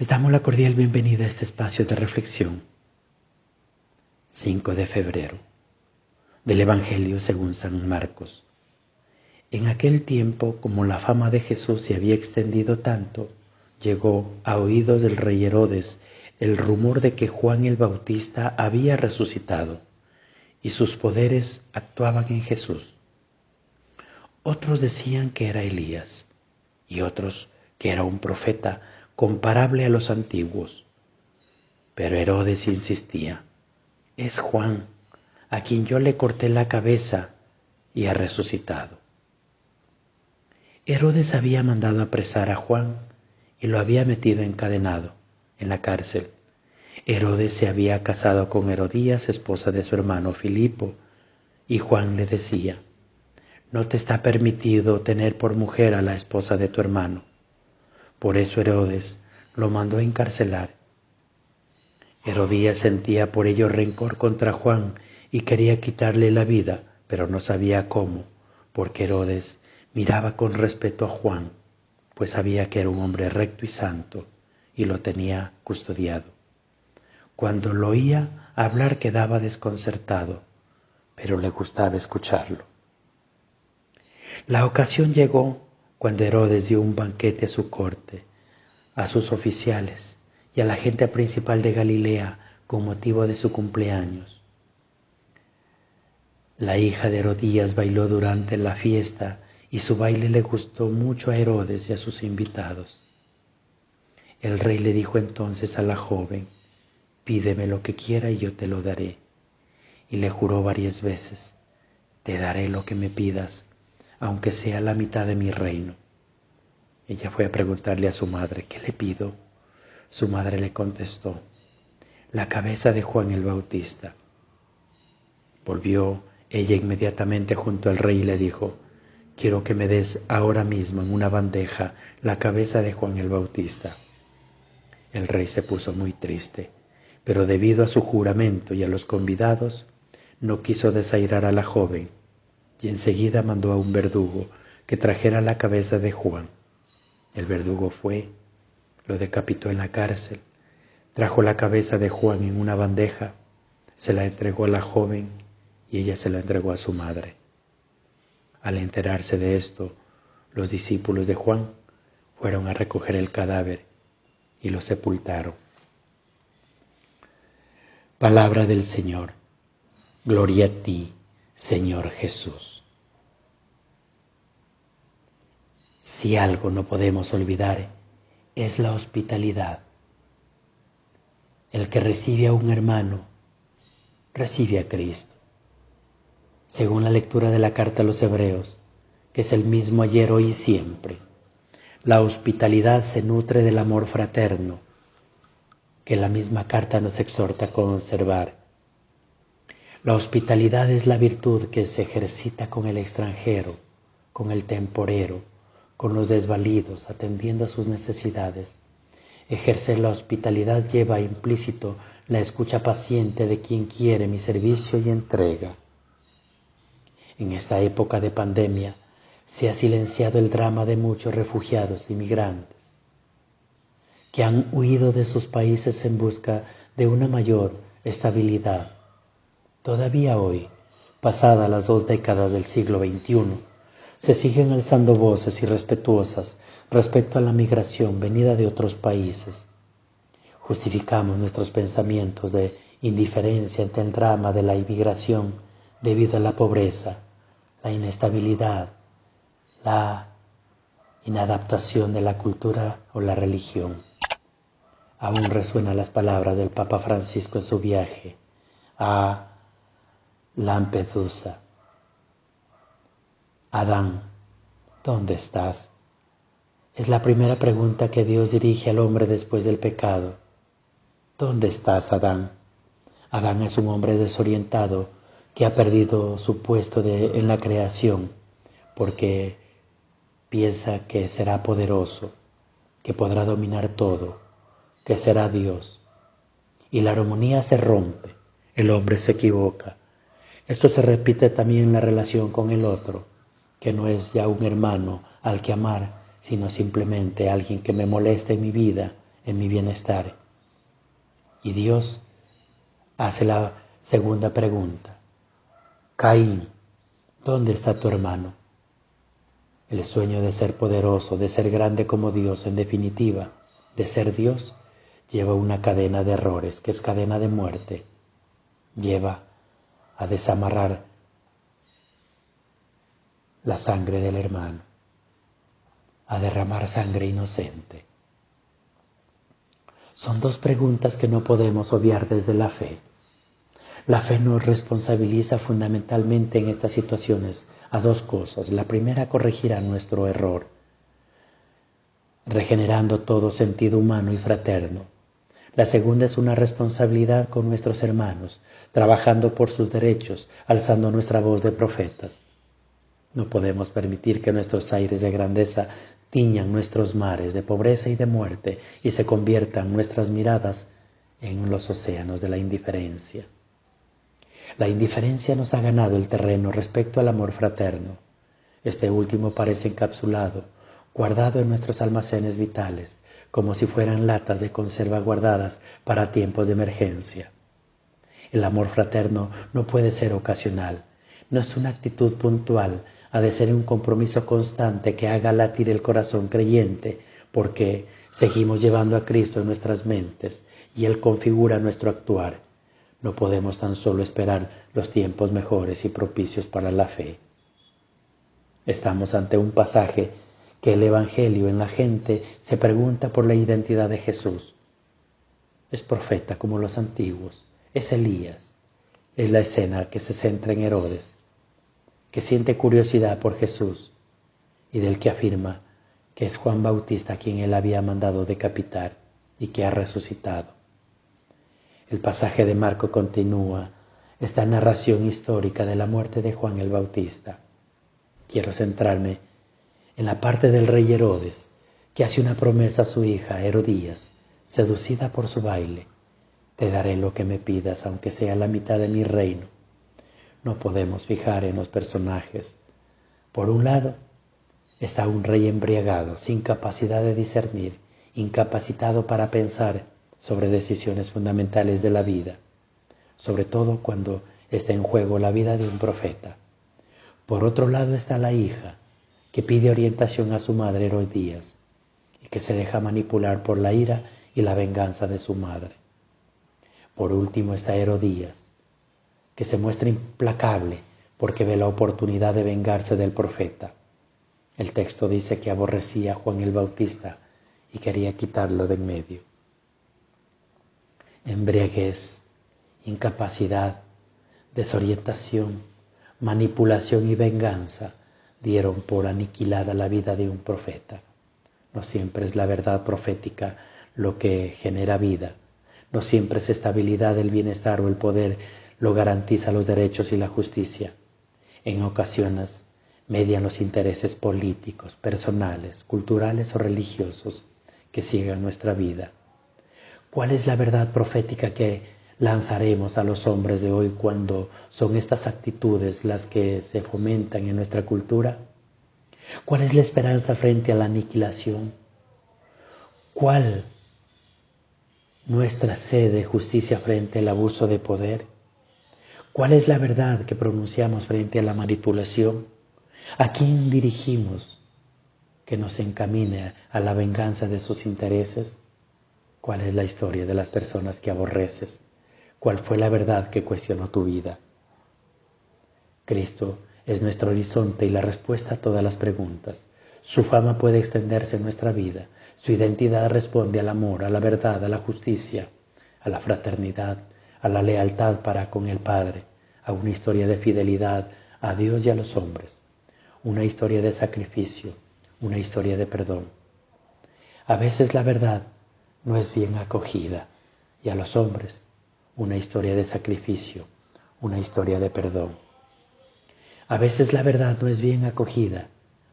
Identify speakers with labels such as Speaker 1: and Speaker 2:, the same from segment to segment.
Speaker 1: Les damos la cordial bienvenida a este espacio de reflexión. 5 de febrero, del Evangelio según San Marcos. En aquel tiempo, como la fama de Jesús se había extendido tanto, llegó a oídos del rey Herodes el rumor de que Juan el Bautista había resucitado y sus poderes actuaban en Jesús. Otros decían que era Elías y otros que era un profeta comparable a los antiguos. Pero Herodes insistía: es Juan, a quien yo le corté la cabeza y ha resucitado. Herodes había mandado apresar a Juan y lo había metido encadenado en la cárcel. Herodes se había casado con Herodías, esposa de su hermano Filipo, y Juan le decía: no te está permitido tener por mujer a la esposa de tu hermano. Por eso Herodes lo mandó a encarcelar. Herodías sentía por ello rencor contra Juan y quería quitarle la vida, pero no sabía cómo, porque Herodes miraba con respeto a Juan, pues sabía que era un hombre recto y santo y lo tenía custodiado. Cuando lo oía hablar quedaba desconcertado, pero le gustaba escucharlo. La ocasión llegó cuando Herodes dio un banquete a su corte, a sus oficiales y a la gente principal de Galilea con motivo de su cumpleaños. La hija de Herodías bailó durante la fiesta y su baile le gustó mucho a Herodes y a sus invitados. El rey le dijo entonces a la joven: pídeme lo que quiera y yo te lo daré. Y le juró varias veces: te daré lo que me pidas, aunque sea la mitad de mi reino. Ella fue a preguntarle a su madre: ¿qué le pido? Su madre le contestó: la cabeza de Juan el Bautista. Volvió ella inmediatamente junto al rey y le dijo: quiero que me des ahora mismo en una bandeja la cabeza de Juan el Bautista. El rey se puso muy triste, pero debido a su juramento y a los convidados, no quiso desairar a la joven, y enseguida mandó a un verdugo que trajera la cabeza de Juan. El verdugo fue, lo decapitó en la cárcel, trajo la cabeza de Juan en una bandeja, se la entregó a la joven y ella se la entregó a su madre. Al enterarse de esto, los discípulos de Juan fueron a recoger el cadáver y lo sepultaron. Palabra del Señor. Gloria a ti, Señor Jesús. Si algo no podemos olvidar, es la hospitalidad. El que recibe a un hermano, recibe a Cristo. Según la lectura de la carta a los Hebreos, que es el mismo ayer, hoy y siempre, la hospitalidad se nutre del amor fraterno, que la misma carta nos exhorta a conservar. La hospitalidad es la virtud que se ejercita con el extranjero, con el temporero, con los desvalidos, atendiendo a sus necesidades. Ejercer la hospitalidad lleva implícito la escucha paciente de quien quiere mi servicio y entrega. En esta época de pandemia se ha silenciado el drama de muchos refugiados y migrantes que han huido de sus países en busca de una mayor estabilidad. Todavía hoy, pasadas las 2 décadas del siglo XXI, se siguen alzando voces irrespetuosas respecto a la migración venida de otros países. Justificamos nuestros pensamientos de indiferencia ante el drama de la inmigración debido a la pobreza, la inestabilidad, la inadaptación de la cultura o la religión. Aún resuenan las palabras del Papa Francisco en su viaje a Lampedusa. Adán, ¿dónde estás? Es la primera pregunta que Dios dirige al hombre después del pecado. ¿Dónde estás, Adán? Adán es un hombre desorientado que ha perdido su puesto en la creación porque piensa que será poderoso, que podrá dominar todo, que será Dios. Y la armonía se rompe, el hombre se equivoca. Esto se repite también en la relación con el otro, que no es ya un hermano al que amar, sino simplemente alguien que me molesta en mi vida, en mi bienestar. Y Dios hace la segunda pregunta. Caín, ¿dónde está tu hermano? El sueño de ser poderoso, de ser grande como Dios, en definitiva, de ser Dios, lleva una cadena de errores, que es cadena de muerte. Lleva a desamarrar la sangre del hermano, a derramar sangre inocente. Son dos preguntas que no podemos obviar desde la fe. La fe nos responsabiliza fundamentalmente en estas situaciones a dos cosas. La primera, corregirá nuestro error, regenerando todo sentido humano y fraterno. La segunda es una responsabilidad con nuestros hermanos, trabajando por sus derechos, alzando nuestra voz de profetas. No podemos permitir que nuestros aires de grandeza tiñan nuestros mares de pobreza y de muerte y se conviertan nuestras miradas en los océanos de la indiferencia. La indiferencia nos ha ganado el terreno respecto al amor fraterno. Este último parece encapsulado, guardado en nuestros almacenes vitales, como si fueran latas de conserva guardadas para tiempos de emergencia. El amor fraterno no puede ser ocasional, no es una actitud puntual, ha de ser un compromiso constante que haga latir el corazón creyente, porque seguimos llevando a Cristo en nuestras mentes y Él configura nuestro actuar. No podemos tan solo esperar los tiempos mejores y propicios para la fe. Estamos ante un pasaje que el Evangelio en la gente se pregunta por la identidad de Jesús. Es profeta como los antiguos, es Elías. Es la escena que se centra en Herodes, que siente curiosidad por Jesús y del que afirma que es Juan Bautista quien él había mandado decapitar y que ha resucitado. El pasaje de Marco continúa esta narración histórica de la muerte de Juan el Bautista. Quiero centrarme en la parte del rey Herodes, que hace una promesa a su hija Herodías, seducida por su baile. Te daré lo que me pidas, aunque sea la mitad de mi reino. No podemos fijar en los personajes. Por un lado, está un rey embriagado, sin capacidad de discernir, incapacitado para pensar sobre decisiones fundamentales de la vida, sobre todo cuando está en juego la vida de un profeta. Por otro lado está la hija, que pide orientación a su madre Herodías y que se deja manipular por la ira y la venganza de su madre. Por último está Herodías, que se muestra implacable porque ve la oportunidad de vengarse del profeta. El texto dice que aborrecía a Juan el Bautista y quería quitarlo de en medio. Embriaguez, incapacidad, desorientación, manipulación y venganza dieron por aniquilada la vida de un profeta. No siempre es la verdad profética lo que genera vida. No siempre es estabilidad, el bienestar o el poder lo garantiza los derechos y la justicia. En ocasiones median los intereses políticos, personales, culturales o religiosos que ciegan nuestra vida. ¿Cuál es la verdad profética que lanzaremos a los hombres de hoy cuando son estas actitudes las que se fomentan en nuestra cultura? ¿Cuál es la esperanza frente a la aniquilación? ¿Cuál nuestra sed de justicia frente al abuso de poder? ¿Cuál es la verdad que pronunciamos frente a la manipulación? ¿A quién dirigimos que nos encamine a la venganza de sus intereses? ¿Cuál es la historia de las personas que aborreces? ¿Cuál fue la verdad que cuestionó tu vida? Cristo es nuestro horizonte y la respuesta a todas las preguntas. Su fama puede extenderse en nuestra vida. Su identidad responde al amor, a la verdad, a la justicia, a la fraternidad, a la lealtad para con el Padre, a una historia de fidelidad a Dios y a los hombres, una historia de sacrificio, una historia de perdón. A veces la verdad no es bien acogida y a los hombres una historia de sacrificio, una historia de perdón. A veces la verdad no es bien acogida,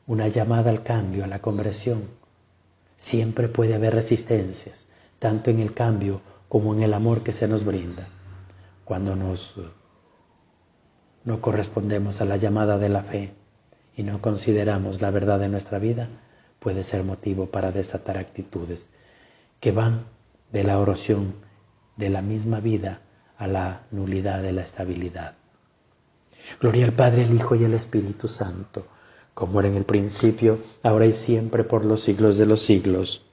Speaker 1: una llamada al cambio, a la conversión. Siempre puede haber resistencias, tanto en el cambio como en el amor que se nos brinda. Cuando no correspondemos a la llamada de la fe y no consideramos la verdad de nuestra vida, puede ser motivo para desatar actitudes que van de la erosión de la misma vida a la nulidad de la estabilidad. Gloria al Padre, al Hijo y al Espíritu Santo, como era en el principio, ahora y siempre, por los siglos de los siglos.